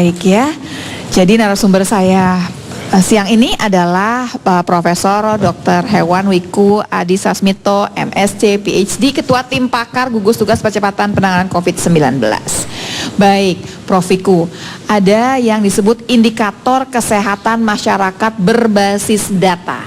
baik ya. Jadi narasumber saya siang ini adalah Profesor Dr. Hewan Wiku Adi Sasmito, MSc, PhD, Ketua Tim Pakar Gugus Tugas Percepatan Penanganan COVID-19. Baik, Prof. Wiku, ada yang disebut indikator kesehatan masyarakat berbasis data.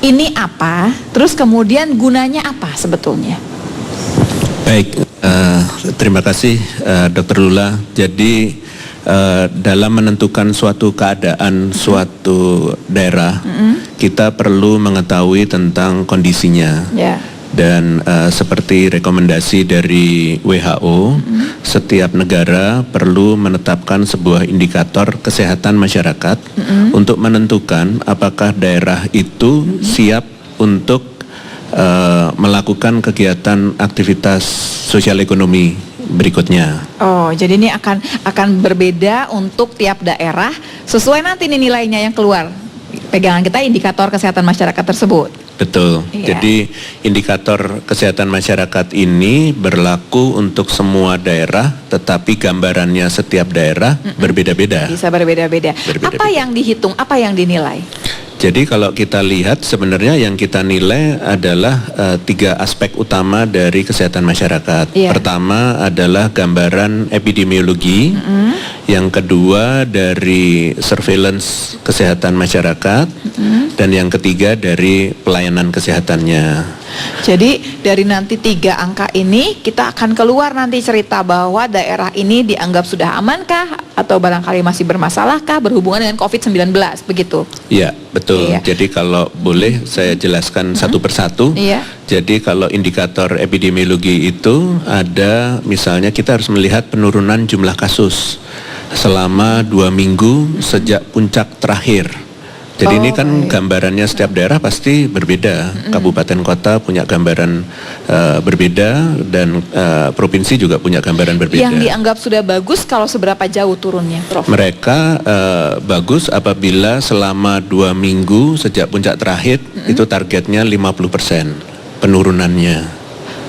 Ini apa? Terus kemudian gunanya apa sebetulnya? Baik, terima kasih Dr. Lula. Jadi dalam menentukan suatu keadaan suatu daerah, kita perlu mengetahui tentang kondisinya. Dan seperti rekomendasi dari WHO, setiap negara perlu menetapkan sebuah indikator kesehatan masyarakat untuk menentukan apakah daerah itu siap untuk melakukan kegiatan aktivitas sosial ekonomi berikutnya. Oh, jadi ini akan berbeda untuk tiap daerah sesuai nanti nih nilainya yang keluar. Pegangan kita indikator kesehatan masyarakat tersebut. Betul. Jadi indikator kesehatan masyarakat ini berlaku untuk semua daerah, tetapi gambarannya setiap daerah berbeda-beda. Bisa berbeda-beda. Apa yang dihitung? Apa yang dinilai? Jadi kalau kita lihat sebenarnya yang kita nilai adalah 3 aspek utama dari kesehatan masyarakat. Pertama adalah gambaran epidemiologi, yang kedua dari surveillance kesehatan masyarakat, dan yang ketiga dari pelayanan kesehatannya. Jadi dari nanti 3 angka ini kita akan keluar nanti cerita bahwa daerah ini dianggap sudah amankah atau barangkali masih bermasalahkah berhubungan dengan COVID-19, begitu? Iya, betul. Jadi kalau boleh saya jelaskan satu persatu. Jadi kalau indikator epidemiologi itu ada, misalnya kita harus melihat penurunan jumlah kasus selama 2 minggu sejak puncak terakhir. Jadi ini kan gambarannya setiap daerah pasti berbeda. Kabupaten kota punya gambaran berbeda dan provinsi juga punya gambaran berbeda. Yang dianggap sudah bagus kalau seberapa jauh turunnya, Prof? Mereka bagus apabila selama 2 minggu sejak puncak terakhir itu targetnya 50% penurunannya.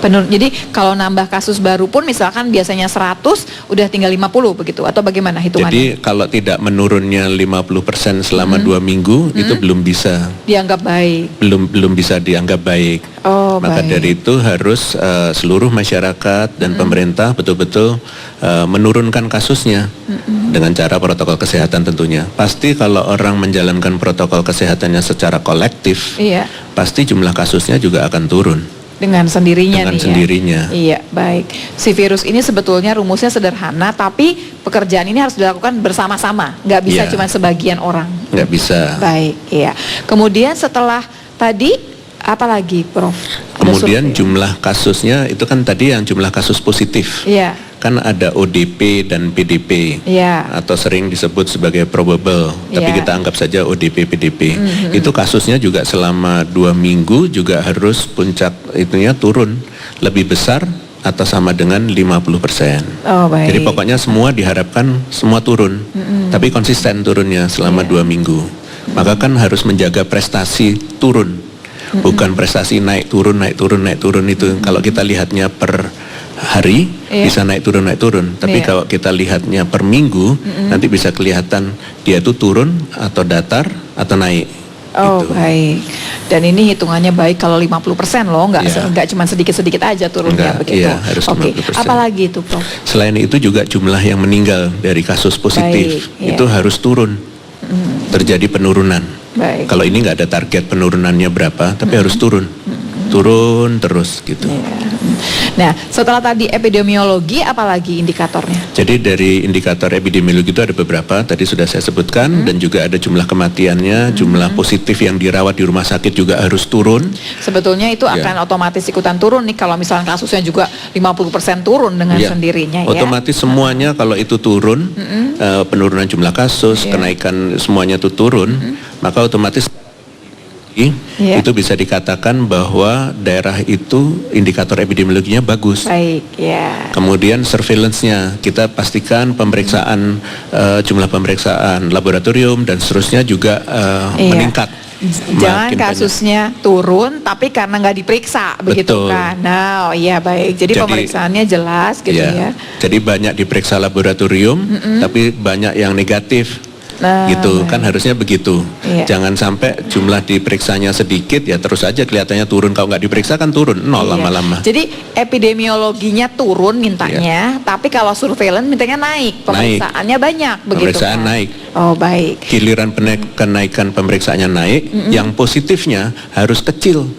Jadi kalau nambah kasus baru pun misalkan biasanya 100 udah tinggal 50 begitu atau bagaimana hitungannya? Jadi kalau tidak menurunnya 50% selama 2 minggu itu belum bisa dianggap baik. Belum bisa dianggap baik. Maka dari itu harus seluruh masyarakat dan pemerintah betul-betul menurunkan kasusnya dengan cara protokol kesehatan tentunya. Pasti kalau orang menjalankan protokol kesehatannya secara kolektif, pasti jumlah kasusnya juga akan turun. Dengan sendirinya dengan sendirinya. Iya, baik. Si virus ini sebetulnya rumusnya sederhana, tapi pekerjaan ini harus dilakukan bersama-sama. Nggak bisa cuma sebagian orang. Nggak bisa. Baik, iya. Kemudian setelah tadi, apa lagi, Prof? Kemudian jumlah kasusnya, itu kan tadi yang jumlah kasus positif. Kan ada ODP dan PDP, atau sering disebut sebagai probable, tapi kita anggap saja ODP, PDP. Itu kasusnya juga selama 2 minggu juga harus puncak itunya turun lebih besar atau sama dengan 50%. Jadi pokoknya semua diharapkan semua turun, tapi konsisten turunnya selama 2 minggu. Maka kan harus menjaga prestasi turun, bukan prestasi naik turun itu. Kalau kita lihatnya per hari bisa naik turun, tapi kalau kita lihatnya per minggu nanti bisa kelihatan dia itu turun atau datar atau naik. Baik. Dan ini hitungannya baik kalau 50% loh, nggak cuma sedikit-sedikit aja turunnya begitu. Harus 50%. Apalagi itu, Prof? Selain itu juga jumlah yang meninggal dari kasus positif itu harus turun. Terjadi penurunan. Kalau ini nggak ada target penurunannya berapa, tapi harus turun. Turun terus gitu. Nah, setelah tadi epidemiologi, apalagi indikatornya? Jadi dari indikator epidemiologi itu ada beberapa, tadi sudah saya sebutkan, dan juga ada jumlah kematiannya, jumlah positif yang dirawat di rumah sakit juga harus turun. Sebetulnya itu akan otomatis ikutan turun nih kalau misalnya kasusnya juga 50% turun dengan sendirinya. Otomatis semuanya kalau itu turun, penurunan jumlah kasus, kenaikan semuanya itu turun, maka otomatis itu bisa dikatakan bahwa daerah itu indikator epidemiologinya bagus. Kemudian surveillance-nya kita pastikan pemeriksaan jumlah pemeriksaan laboratorium dan seterusnya juga meningkat. Jangan kasusnya turun, tapi karena nggak diperiksa, begitu kan? Nah, oh iya baik. Jadi pemeriksaannya jelas, gitu ya. Jadi banyak diperiksa laboratorium, tapi banyak yang negatif. Gitu kan harusnya begitu. Jangan sampai jumlah diperiksanya sedikit ya terus aja kelihatannya turun, kalau nggak diperiksa kan turun nol lama-lama. Jadi epidemiologinya turun mintanya, tapi kalau surveillance mintanya naik, pemeriksaannya banyak, begitu pemeriksaan kan? naik. Oh baik. Giliran kenaikan pemeriksaannya naik, yang positifnya harus kecil.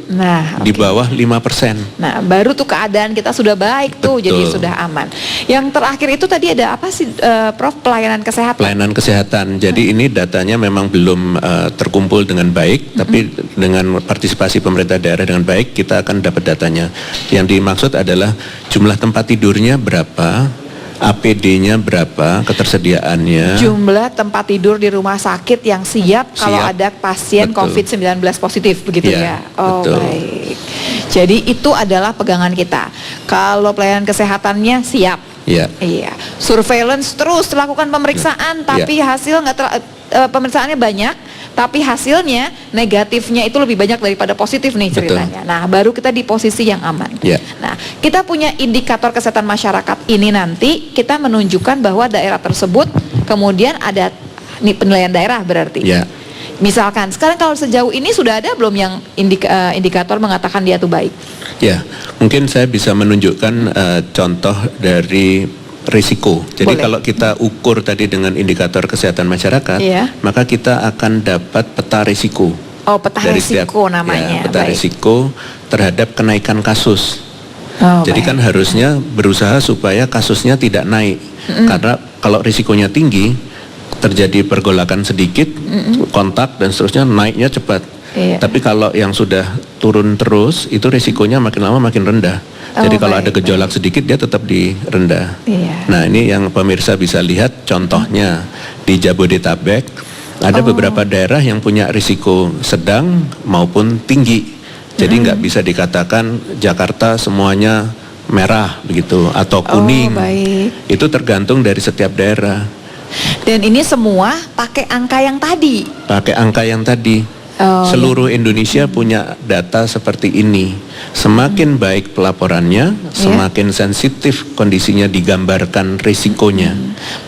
Di bawah 5%. Nah, baru tuh keadaan kita sudah baik tuh, jadi sudah aman. Yang terakhir itu tadi ada apa sih, Prof? Pelayanan kesehatan. Pelayanan kesehatan. Jadi ini datanya memang belum terkumpul dengan baik, tapi dengan partisipasi pemerintah daerah dengan baik kita akan dapat datanya. Yang dimaksud adalah jumlah tempat tidurnya berapa, APD-nya berapa, ketersediaannya. Jumlah tempat tidur di rumah sakit yang siap kalau ada pasien COVID-19 positif, begitu ya? Oh baik. Jadi itu adalah pegangan kita. Kalau pelayanan kesehatannya siap. Iya. Surveillance terus lakukan pemeriksaan, tapi hasil pemeriksaannya banyak, tapi hasilnya negatifnya itu lebih banyak daripada positif nih ceritanya. Nah, baru kita di posisi yang aman. Nah, kita punya indikator kesehatan masyarakat ini nanti kita menunjukkan bahwa daerah tersebut kemudian ada penilaian daerah berarti. Misalkan sekarang kalau sejauh ini sudah ada belum yang indikator mengatakan dia tuh baik? Ya, mungkin saya bisa menunjukkan contoh dari risiko. Jadi kalau kita ukur tadi dengan indikator kesehatan masyarakat, maka kita akan dapat peta risiko. Oh, peta risiko namanya. Peta risiko terhadap kenaikan kasus. Jadi kan harusnya berusaha supaya kasusnya tidak naik. Karena kalau risikonya tinggi, terjadi pergolakan sedikit, kontak dan seterusnya, naiknya cepat. Tapi kalau yang sudah turun terus, itu risikonya makin lama makin rendah. Jadi kalau ada gejolak sedikit, dia tetap di rendah. Nah, ini yang pemirsa bisa lihat contohnya di Jabodetabek. Ada beberapa daerah yang punya risiko sedang maupun tinggi. Jadi nggak bisa dikatakan Jakarta semuanya merah begitu atau kuning. Itu tergantung dari setiap daerah. Dan ini semua pakai angka yang tadi. Pakai angka yang tadi. Seluruh Indonesia punya data seperti ini. Semakin baik pelaporannya, semakin sensitif kondisinya digambarkan risikonya.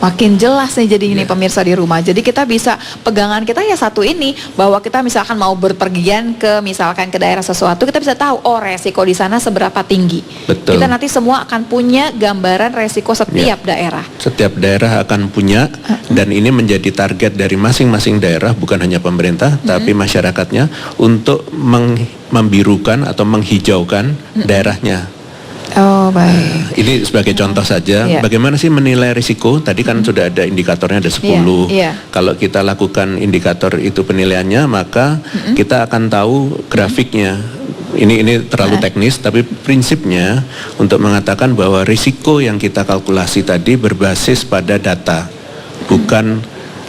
Makin jelas nih jadi ini pemirsa di rumah. Jadi kita bisa, pegangan kita ya satu ini, bahwa kita misalkan mau berpergian misalkan ke daerah sesuatu, kita bisa tahu resiko di sana seberapa tinggi. Kita nanti semua akan punya gambaran resiko setiap daerah. Setiap daerah akan punya, dan ini menjadi target dari masing-masing daerah, bukan hanya pemerintah, tapi masyarakatnya untuk membirukan atau menghijaukan daerahnya. Oh baik. Ini sebagai contoh saja. Bagaimana sih menilai risiko? Tadi kan sudah ada indikatornya, ada 10. Kalau kita lakukan indikator itu penilaiannya, maka kita akan tahu grafiknya. Ini terlalu teknis, tapi prinsipnya untuk mengatakan bahwa risiko yang kita kalkulasi tadi berbasis pada data, bukan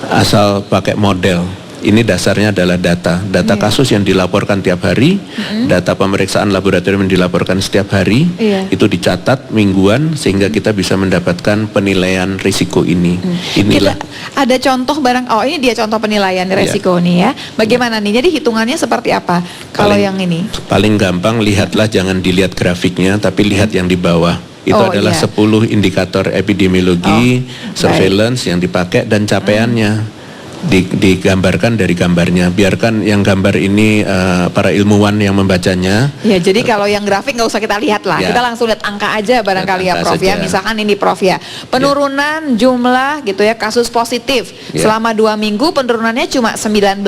asal pakai model. Ini dasarnya adalah data kasus yang dilaporkan tiap hari, data pemeriksaan laboratorium yang dilaporkan setiap hari, itu dicatat mingguan sehingga kita bisa mendapatkan penilaian risiko ini. Inilah. Kita ada contoh ini dia contoh penilaian risiko nih ya. Bagaimana nih? Jadi hitungannya seperti apa? Kalau yang ini? Paling gampang lihatlah, jangan dilihat grafiknya, tapi lihat yang di bawah. Itu adalah 10 indikator epidemiologi, surveillance yang dipakai dan capaiannya. Digambarkan dari gambarnya. Biarkan yang gambar ini para ilmuwan yang membacanya. Ya, jadi kalau yang grafik nggak usah kita lihat lah. Kita langsung lihat angka aja barangkali ya Prof ya. Misalkan ini Prof ya. Penurunan jumlah gitu ya kasus positif. Selama 2 minggu penurunannya cuma 19,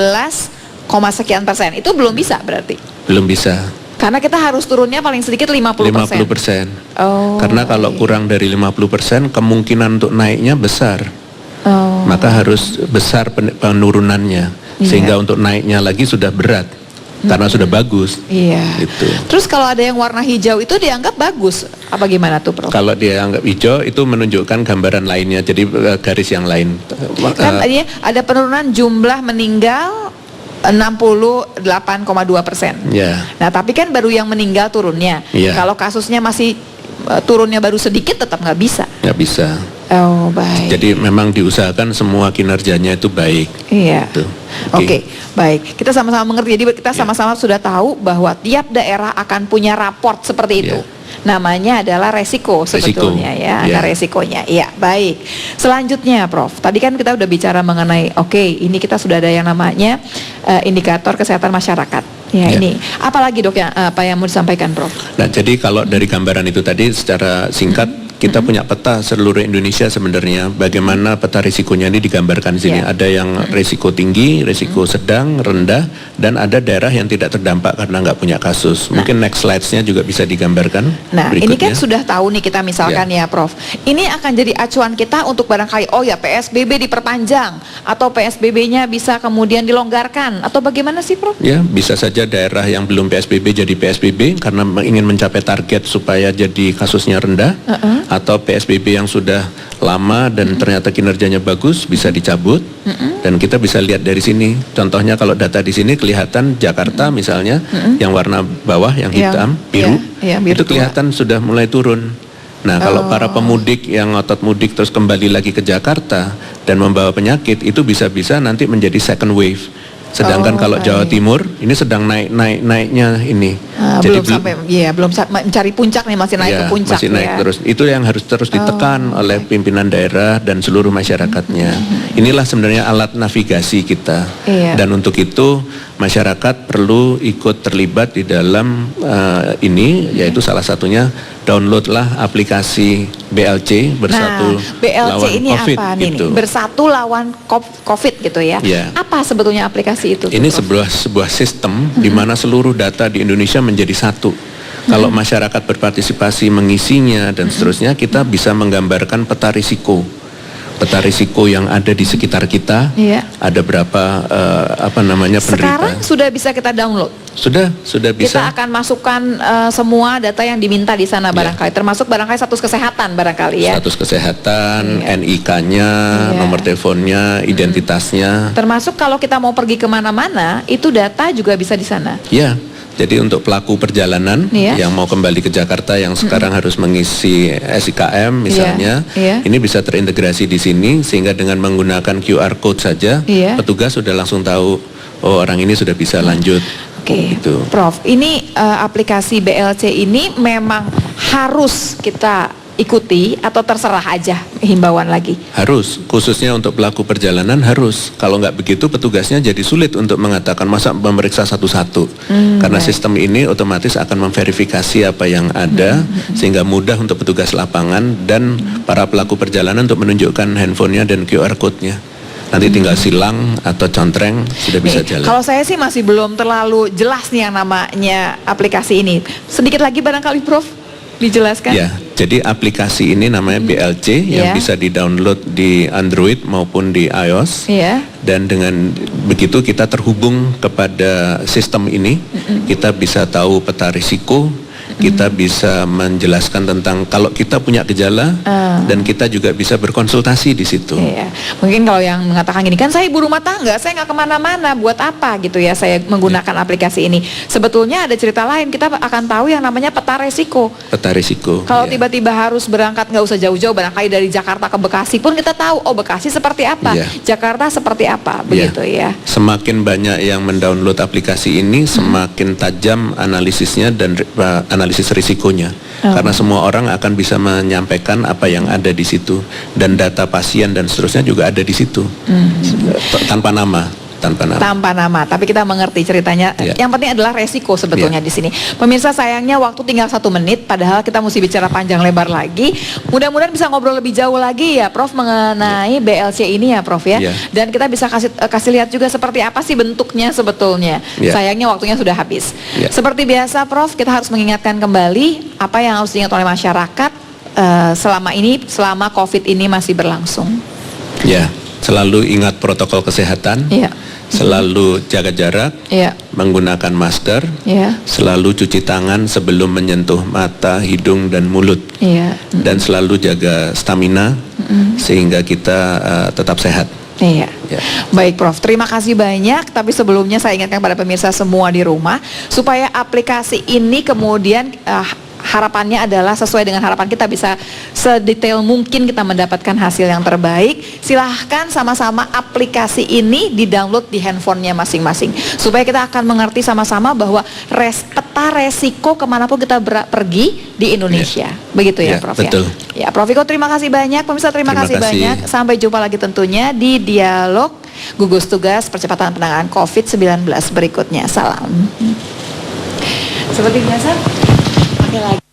sekian persen. Itu belum bisa berarti? Belum bisa. Karena kita harus turunnya paling sedikit 50%. 50%. Karena kalau kurang dari 50%, kemungkinan untuk naiknya besar. Maka harus besar penurunannya, sehingga untuk naiknya lagi sudah berat karena sudah bagus. Gitu. Terus kalau ada yang warna hijau itu dianggap bagus, apa gimana tuh Prof? Kalau dianggap hijau itu menunjukkan gambaran lainnya, jadi garis yang lain. Kan ada penurunan jumlah meninggal 68,2%. Nah tapi kan baru yang meninggal turunnya. Kalau kasusnya masih turunnya baru sedikit, tetap nggak bisa. Nggak bisa. Oh, baik. Jadi memang diusahakan semua kinerjanya itu baik. Iya. Oke, baik. Kita sama-sama mengerti. Jadi kita sama-sama sudah tahu bahwa tiap daerah akan punya raport seperti itu. Namanya adalah resiko sebetulnya ya, ada resikonya. Iya, baik. Selanjutnya, Prof. Tadi kan kita udah bicara mengenai, ini kita sudah ada yang namanya indikator kesehatan masyarakat. Ini. Apalagi dok apa yang mau disampaikan, Prof? Nah, jadi kalau dari gambaran itu tadi secara singkat. Kita punya peta seluruh Indonesia sebenarnya, bagaimana peta risikonya ini digambarkan di sini. Ada yang risiko tinggi, risiko sedang, rendah, dan ada daerah yang tidak terdampak karena nggak punya kasus. Mungkin next slides-nya juga bisa digambarkan. Nah, berikutnya. Ini kan sudah tahu nih kita misalkan ya Prof. Ini akan jadi acuan kita untuk barangkali, PSBB diperpanjang, atau PSBB-nya bisa kemudian dilonggarkan, atau bagaimana sih Prof? Ya, bisa saja daerah yang belum PSBB jadi PSBB karena ingin mencapai target supaya jadi kasusnya rendah. Atau PSBB yang sudah lama dan ternyata kinerjanya bagus bisa dicabut, dan kita bisa lihat dari sini. Contohnya kalau data di sini kelihatan Jakarta misalnya, yang warna bawah yang hitam, biru, itu kelihatan sudah mulai turun. Nah, kalau para pemudik yang ngotot mudik terus kembali lagi ke Jakarta dan membawa penyakit, itu bisa-bisa nanti menjadi second wave. Sedangkan kalau Jawa Timur ini sedang naiknya ini. Jadi belum mencari puncak nih, masih naik ke puncak. Masih naik terus. Itu yang harus terus ditekan oleh pimpinan daerah dan seluruh masyarakatnya. Inilah sebenarnya alat navigasi kita. Dan untuk itu masyarakat perlu ikut terlibat di dalam ini, yaitu salah satunya downloadlah aplikasi BLC Bersatu Lawan ini COVID. Apa gitu. Bersatu Lawan COVID gitu ya. Apa sebetulnya aplikasi itu? Ini sebuah sistem di mana seluruh data di Indonesia menjadi satu. Kalau masyarakat berpartisipasi mengisinya dan seterusnya, kita bisa menggambarkan peta risiko. Peta risiko yang ada di sekitar kita, ada berapa penderita. Sekarang sudah bisa kita download. Sudah bisa. Kita akan masukkan semua data yang diminta di sana barangkali, termasuk barangkali status kesehatan barangkali ya. Status kesehatan, NIK-nya, nomor teleponnya, identitasnya. Termasuk kalau kita mau pergi kemana-mana, itu data juga bisa di sana. Ya. Jadi untuk pelaku perjalanan yang mau kembali ke Jakarta yang sekarang harus mengisi SIKM misalnya, ini bisa terintegrasi di sini sehingga dengan menggunakan QR code saja, petugas sudah langsung tahu, orang ini sudah bisa lanjut. Gitu. Prof, ini aplikasi BLC ini memang harus kita ikuti atau terserah aja himbauan lagi? Harus, khususnya untuk pelaku perjalanan harus. Kalau nggak begitu petugasnya jadi sulit untuk mengatakan masa memeriksa satu-satu. Karena sistem ini otomatis akan memverifikasi apa yang ada sehingga mudah untuk petugas lapangan dan para pelaku perjalanan untuk menunjukkan handphonenya dan QR code-nya. Nanti tinggal silang atau contreng sudah bisa jalan. Kalau saya sih masih belum terlalu jelas nih yang namanya aplikasi ini. Sedikit lagi barangkali Prof dijelaskan. Ya, jadi aplikasi ini namanya BLC yang bisa di-download di Android maupun di iOS. Dan dengan begitu kita terhubung kepada sistem ini, kita bisa tahu peta risiko, kita bisa menjelaskan tentang kalau kita punya gejala dan kita juga bisa berkonsultasi di situ. Mungkin kalau yang mengatakan gini, kan saya ibu rumah tangga, saya nggak kemana-mana, buat apa gitu ya saya menggunakan aplikasi ini. Sebetulnya ada cerita lain, kita akan tahu yang namanya peta resiko. Peta risiko. Kalau tiba-tiba harus berangkat nggak usah jauh-jauh, barangkali dari Jakarta ke Bekasi pun kita tahu, Bekasi seperti apa, Jakarta seperti apa, begitu ya. Semakin banyak yang mendownload aplikasi ini, semakin tajam analisisnya dan analisis risikonya. Karena semua orang akan bisa menyampaikan apa yang ada di situ dan data pasien dan seterusnya juga ada di situ. Tanpa nama. Tapi kita mengerti ceritanya. Yang penting adalah resiko sebetulnya di sini. Pemirsa, sayangnya waktu tinggal 1 menit, padahal kita mesti bicara panjang lebar lagi. Mudah-mudahan bisa ngobrol lebih jauh lagi ya Prof mengenai BLC ini ya Prof ya. Dan kita bisa kasih lihat juga seperti apa sih bentuknya sebetulnya. Sayangnya waktunya sudah habis. Seperti biasa Prof, kita harus mengingatkan kembali apa yang harus diingat oleh masyarakat selama COVID ini masih berlangsung. Selalu ingat protokol kesehatan, selalu jaga jarak, menggunakan masker, selalu cuci tangan sebelum menyentuh mata, hidung, dan mulut, dan selalu jaga stamina sehingga kita tetap sehat. Baik Prof, terima kasih banyak. Tapi sebelumnya saya ingatkan pada pemirsa semua di rumah supaya aplikasi ini kemudian harapannya adalah sesuai dengan harapan kita bisa sedetail mungkin kita mendapatkan hasil yang terbaik. Silahkan sama-sama aplikasi ini di-download di handphonenya masing-masing. Supaya kita akan mengerti sama-sama bahwa peta resiko kemanapun kita pergi di Indonesia. Begitu ya, Prof. Betul. Ya, Prof Wiku terima kasih banyak. Pemirsa terima kasih banyak. Sampai jumpa lagi tentunya di dialog gugus tugas percepatan penanganan COVID-19 berikutnya. Salam. Seperti biasa, pakai lagi.